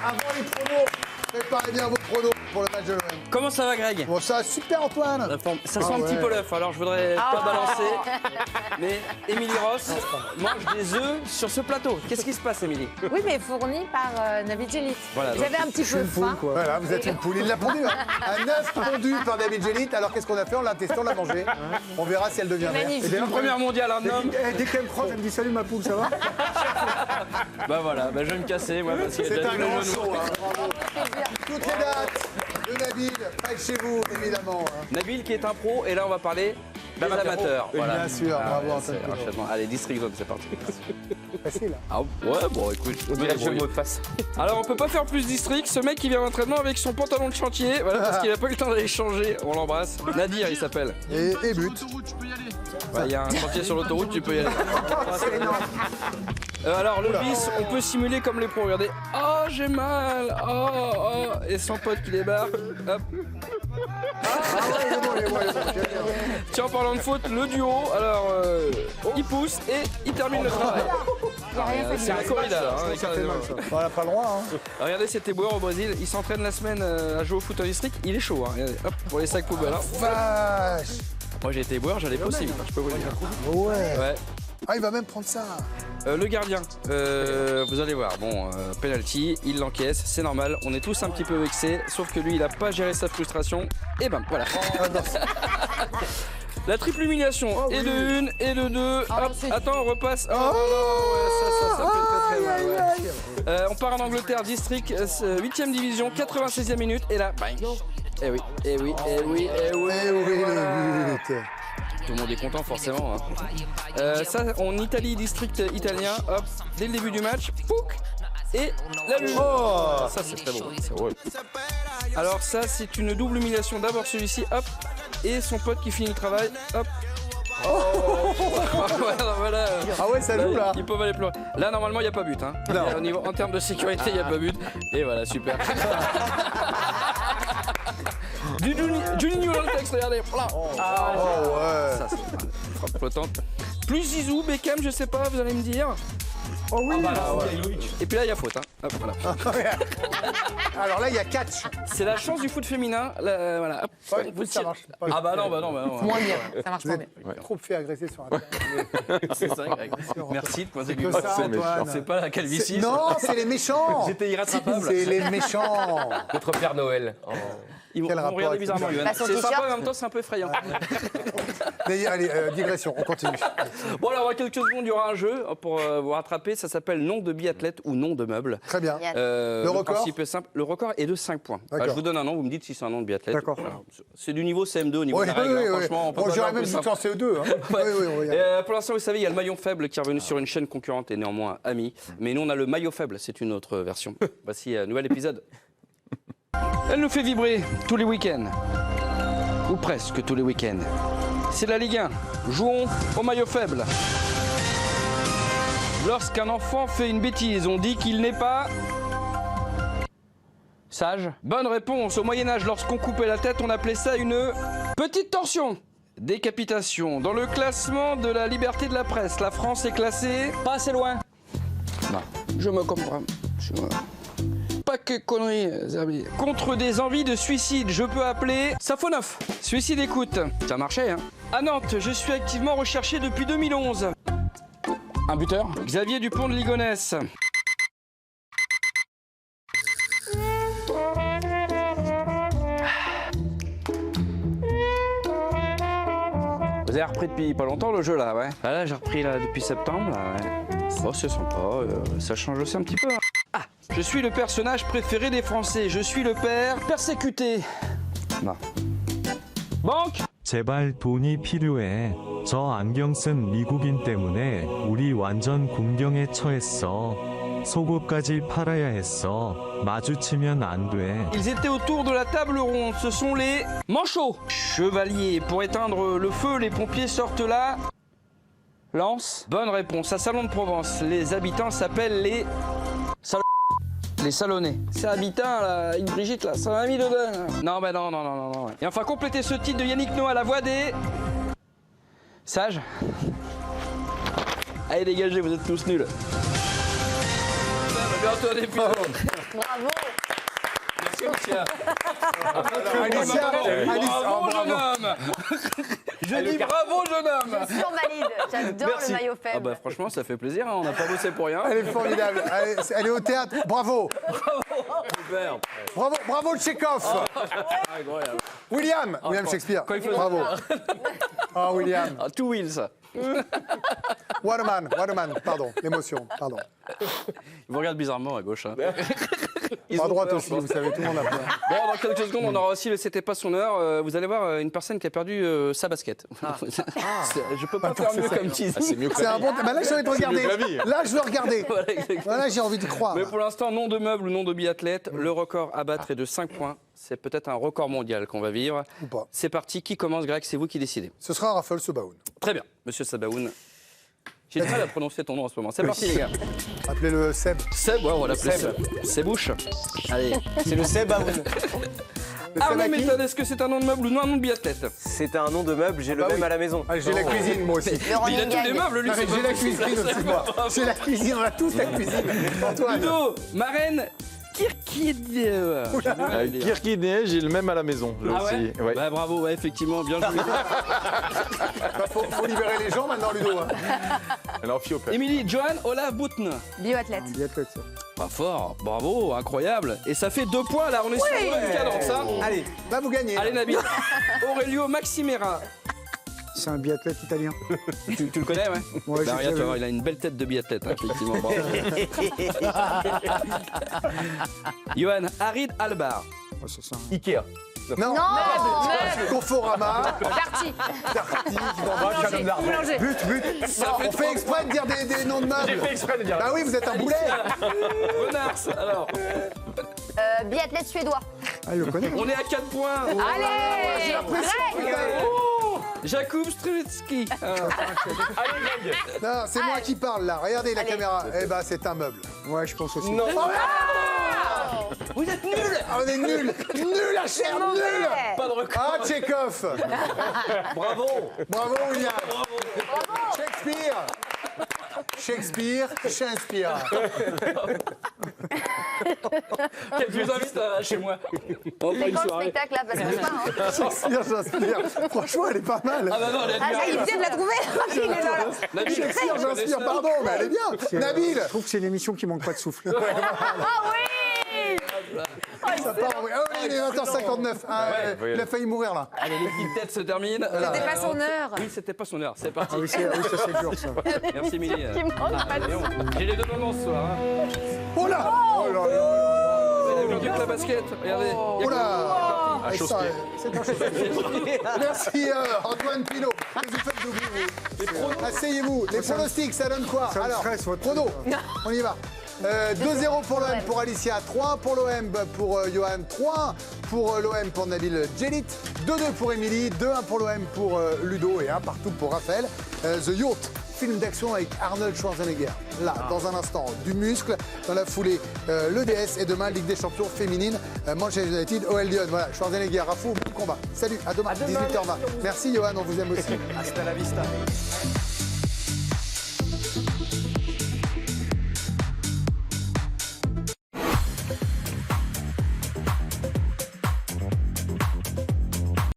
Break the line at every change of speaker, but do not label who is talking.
avant les pronos, préparez bien vos pronos pour le match de l'OM.
Comment ça va, Greg?
Bon, ça va super, Antoine.
Ça sent un petit peu l'œuf, alors je voudrais pas balancer. Mais Émilie Ross mange des œufs sur ce plateau. Qu'est-ce qui se passe, Émilie?
Oui, mais fourni par David Gélit.
Voilà,
J'avais un petit peu faim.
Voilà, vous êtes une poule. Il l'a pondu. Un œuf pondu par David Gélit. Alors qu'est-ce qu'on a fait? On l'a testé, on l'a mangé. On verra si elle devient verte.
Magnifique.
C'est une première mondiale, un homme.
Dès qu'elle me croise, elle me dit salut ma poule, ça va?
Bah voilà, bah je vais me casser, moi, parce qu'il
C'est
a
un
déjà
grand
le genou.
show, hein, bravo. Toutes les dates de Nabil, près de chez vous, évidemment. hein.
Nabil qui est un pro, et là on va parler des amateurs.
Et bien sûr, bravo,
ouais,
Antoine
c'est
Pedro.
enchaînement. Allez, District Zone, c'est parti.
Facile.
Ah ouais, bon écoute, je me fasse. Alors on peut pas faire plus district, ce mec qui vient d'entraînement avec son pantalon de chantier, voilà, parce qu'il a pas eu le temps d'aller changer, on l'embrasse. Nadir il s'appelle.
Et but.
Il y a un chantier sur l'autoroute, tu peux y aller.
C'est énorme.
Alors le vice, on peut simuler comme les pros, regardez. Oh j'ai mal, oh, et son pote qui débarque, hop. Tiens, en parlant de faute, le duo, alors il pousse et il termine le travail. C'est un corrida là.
Ça fait mal, ça. On n'a pas le droit. Hein.
Regardez cet éboueur au Brésil, il s'entraîne la semaine à jouer au foot en district, il est chaud. Hein. Regardez, hop, pour les sacs poubelles. Hein.
Vache.
Moi j'ai été éboueur, j'allais pas aussi vite, je peux vous le dire.
Ouais.
Ouais.
Ah, il va même prendre ça.
Le gardien, vous allez voir, bon, penalty, il l'encaisse, c'est normal, on est tous un petit peu vexés, sauf que lui il a pas géré sa frustration, et bam, voilà. La triple humiliation, et de une, et de deux, hop, attends, on repasse. Oh, non, ouais, ça fait très mal. Ouais. On part en Angleterre, district, 8ème division, 96e minute, et là, bang. Eh oui, eh oui, eh oui, eh oui.
Eh oui, le but.
Tout le monde est content forcément. Hein. Ça, en Italie, district italien, hop, dès le début du match, pouc, et la lumière.
Oh.
Ça c'est très beau. C'est drôle. Alors ça, c'est une double humiliation. D'abord celui-ci, hop, et son pote qui finit le travail, hop. Oh. Voilà.
Ah ouais, ça joue là.
Ils peuvent aller pleurer. Là, normalement, il n'y a pas but. Hein.
Non.
Au niveau, en termes de sécurité, il n'y a pas but. Et voilà, super. Du Juninho dans le texte, regardez. Voilà.
Oh ouais.
Ça, c'est une frappe flottante. Plus Zizou, Beckham, je sais pas, vous allez me dire.
Oh oui.
Et puis là, il y a faute. Hein. Hop, voilà.
Alors là, il y a catch.
C'est la chance du foot féminin. Là, voilà. Hop.
Ouais, le foot, ça marche pas.
Ah bah non, bah non, bah non.
Moins bien, ça marche
Vous
moins
êtes
bien.
trop fait agresser sur Internet.
C'est ça, Greg. Merci de pointer du
Que
doigt.
ça, Antoine.
C'est pas la calvitie.
Non, c'est les méchants.
J'étais irrattrapable.
C'est les méchants.
Notre Père Noël.
Ils
Quel
vont
rapport
regarder
avec
bizarrement,
le
Yoann.
Bah, son
C'est sympa,
t-shirt.
mais en même temps, c'est un peu effrayant.
D'ailleurs, allez, digression, on continue.
Bon, alors, dans quelques secondes, il y aura un jeu pour vous rattraper. Ça s'appelle nom de biathlète ou nom de meuble.
Très bien.
Le
record
principe est simple. Le record est de 5 points.
D'accord.
Je vous donne un nom, vous me dites si c'est un nom de biathlète.
D'accord.
Alors, c'est du niveau CM2 au niveau
Oui,
de la règle.
oui,
hein.
oui.
Franchement, on peut
Bon,
pas
j'aurais
faire
même
plus
dit
simple.
qu'en CE2. Hein.
Ouais.
Oui, oui, oui.
Pour l'instant, vous savez, il y a le maillon faible qui est revenu sur une chaîne concurrente et néanmoins ami. Mais nous, on a le maillot faible, c'est une autre version. Voici un nouvel épisode. Elle nous fait vibrer tous les week-ends. Ou presque tous les week-ends. C'est la Ligue 1. Jouons au maillot faible. Lorsqu'un enfant fait une bêtise, on dit qu'il n'est pas... sage. Bonne réponse. Au Moyen-Âge, lorsqu'on coupait la tête, on appelait ça une petite torsion. Décapitation. Dans le classement de la liberté de la presse, la France est classée pas assez loin. Non, je me comprends. Pas que conneries, Zerbi. Contre des envies de suicide, je peux appeler Safonov. Suicide écoute. Ça marchait, hein. À Nantes, je suis activement recherché depuis 2011. Un buteur. Xavier Dupont de Ligonnès. Vous avez repris depuis pas longtemps le jeu là, ouais. Ah, là j'ai repris là depuis septembre là, ouais. Oh c'est sympa, ça change aussi un petit peu. Hein. Ah, je suis le personnage préféré des Français, je suis le père persécuté. Non. Banque.
제발 돈이 필요해. 저 안경 쓴 미국인 때문에 우리 완전 군경에 처했어. 속옷까지 팔아야 했어. 마주치면 안 돼.
Ils étaient autour de la table ronde, ce sont les manchots. Chevaliers, pour éteindre le feu, les pompiers sortent la lance. Bonne réponse, à Salon de Provence, les habitants s'appellent les les Salonnais. C'est habitant, là, une Brigitte, là, ça m'a mis dedans. Là. Non, bah non, non, non, non, non. Ouais. Et enfin, complétez ce titre de Yannick Noah, la voix des... sages. Allez, dégagez, vous êtes tous nuls. bientôt un épisode.
Bravo.
Merci, Alicia.
Alicia,
Bravo, jeune homme. Je dis bravo, jeune homme.
Je survalide. J'adore
Merci.
le maillot
Ah
faible.
bah franchement, ça fait plaisir, hein, on n'a pas bossé pour rien.
Elle est formidable. Elle est au théâtre. Bravo.
Super.
Bravo Tchekhov.
Incroyable.
William Shakespeare.
Quand il faut-
Bravo. Oh, William.
Ah, two wheels.
What a man. Pardon, l'émotion. Pardon.
Il vous regarde bizarrement à gauche. Hein.
À droite aussi, vous savez, tout le monde a peur.
Bon, dans quelques secondes, on aura aussi le C'était pas son heure. Vous allez voir une personne qui a perdu sa basket. Je peux pas faire mieux comme teasing.
C'est mieux que
C'est un bon. Bah là, j'ai envie de regarder.
mieux que la vie.
Là, je veux regarder.
Voilà, exactement.
Voilà, j'ai envie de croire.
Mais pour l'instant, nom de meuble ou nom de biathlète, le record à battre est de 5 points. C'est peut-être un record mondial qu'on va vivre.
Ou pas.
C'est parti, qui commence, Greg? C'est vous qui décidez.
Ce sera Raphaël Sobaoun.
Très bien, monsieur Sabaoun. J'ai du mal à prononcer ton nom en ce moment. C'est parti, les gars.
Appelez-le Seb.
Seb, ouais, on va l'appeler Seb. Sebouche. Allez.
C'est le Sebaoun.
Arnaud
à qui
Méthode, est-ce que c'est un nom de meuble ou non un nom de biathlète?
C'est un nom de meuble, j'ai le même
oui.
à la maison.
Ah, j'ai la cuisine, moi aussi.
Le
Il a
running
tous les
gag.
meubles, lui.
Ah, mais
c'est
j'ai
pas
la
possible.
cuisine aussi, moi. J'ai la cuisine, on a tous la cuisine. Antoine.
Ludo, marraine, Kirkid.
Kirkidé, j'ai le même à la maison. Là
Ah ouais,
aussi. Ouais.
Bah, bravo, ouais, effectivement, bien joué.
Bah, faut libérer les gens maintenant, Ludo. Hein.
Alors, Fiopet.
Émilie, Johan, Olaf, Boutne.
Bioathlète.
Biathlète, ça.
Pas fort, bravo, incroyable. Et ça fait 2 points, là, on est sur une bonne cadence. Hein.
Allez, là, vous gagnez.
Allez, Nabil. Aurelio Maximera.
C'est un biathlète italien.
Tu le connais, ouais?
Ouais,
Bah,
j'ai
regarde, tu
déjà
vas
vu.
voir, il a une belle tête de biathlète, hein, effectivement. Bravo. Johan, Harid Albar.
Oh, c'est ça.
Ikea.
Non,
Meuble.
Conforama,
Darty.
Darty,
Boulanger.
but. On fait exprès de dire des noms de meubles. Bah oui, vous êtes un boulet.
Bonars, alors.
Biathlète suédois.
Ah, il le connaît.
On est à 4 points.
Allez. Greg.
Jakub Strelitsky.
Non, c'est moi qui parle là. Regardez la
Allez.
caméra. Eh ben, c'est un meuble.
Ouais, je pense aussi.
Non.
Vous êtes nuls.
Ah, on est nuls. Nul à chair, nul.
Mauvais.
Pas de record.
Ah, Tchekhov.
Bravo.
Bravo, William. Shakespeare.
Je vous invite chez moi. On fera
C'est
une
quand le
soirée.
spectacle là? Parce que ce soir, hein.
J'inspire. Franchement, elle est pas mal.
Ah bah non, elle est
Ah, ça y est, il vient de la trouver. Il est dans la-
Nabil,
Shakespeare, j'inspire, pardon, mais elle est bien. Nabil.
Je trouve que c'est une émission qui manque pas de souffle.
Ah oui.
Ça part, oui. Ah oui, il est 20h59. Ah, il a failli mourir là.
Allez, les petites têtes se terminent.
C'était pas son heure.
Oui, c'était pas son heure. C'est parti.
Ah oui, ça c'est dur ça.
Merci, Émilie.
Qui manque pas de
Léon, j'ai les deux moments ce soir. Hein.
Oh là. Oh là là.
Vous avez vu mieux que la basket. Regardez.
Oh là.
Un
Et ça,
chausse-pied.
c'est un chausse-pied. Merci Antoine Pinault. Qu'est-ce que vous faites d'oublier vous? Asseyez-vous. Les pronostics, ça donne quoi?
Ça me
Alors,
stresse, votre
prono,
truc,
on y va. 2-0 pour l'OM pour Alicia, 3 pour l'OM pour Johan, 3 pour l'OM pour Nabil Djelit, 2-2 pour Émilie, 2-1 pour l'OM pour Ludo et 1 partout pour Raphaël. The Yacht, film d'action avec Arnold Schwarzenegger. Là, dans un instant, du muscle, dans la foulée, l'EDS et demain, Ligue des Champions féminine, Manchester United, OL Lyon. Voilà, Schwarzenegger, Rafou, bon combat. Salut, à demain, 18h20. Merci Johan, on vous aime aussi.
Hasta la vista.